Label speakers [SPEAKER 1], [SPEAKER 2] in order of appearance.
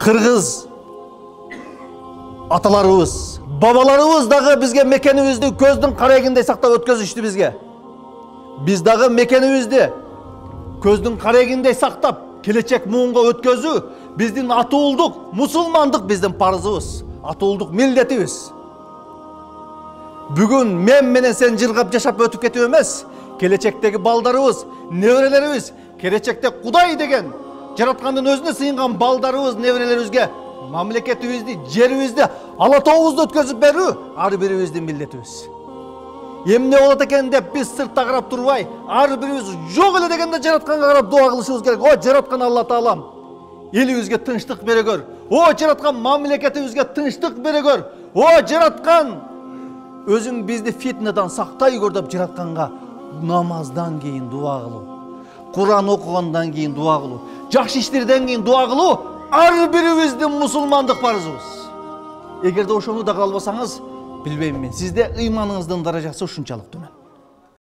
[SPEAKER 1] Kırgız atalarыбыз, babalarыбыз дагы бизге мекенибизди көздүн карегиндей сактап өткөзүштү бизге. Биз дагы мекенибизди көздүн карегиндей сактап, келечек муунга өткөзүү биздин атуулдук, мусулмандык биздин парызыбыз, атуулдук милдетибиз. Бүгүн мен менен сен жыргап жашап өтүп кетүү эмес, келечектеги балдарыбыз, неберелерибиз, келечекте Кудай деген жараткандын өзүнө сыйынган балдарыбыз, неберелерибизге мамлекетибизди, жерибизди, ала тообузду өткөзүп берүү ар бирибиздин милдетибиз. Эмне болот экен деп биз сыртта карап турбай, ар бирибиз жок эле дегенде жаратканга карап дуа кылышыбыз керек. О жараткан Алла Таалам, элибизге тынчтык бере көр. О жараткан мамлекетибизге тынчтык бере көр. О жараткан өзүң бизди фитнадан сактай көр деп жаратканга намаздан кийин дуа кылуу, Куран окугандан кийин дуа кылуу, жакшы иштерден кийин дуа кылуу ар бирибиздин мусулмандык парызыбыз. Эгерде ошону да кыла албасаңыз, билбейм мен, сизде ыйманыңыздын даражасы ушунчалык төмөн.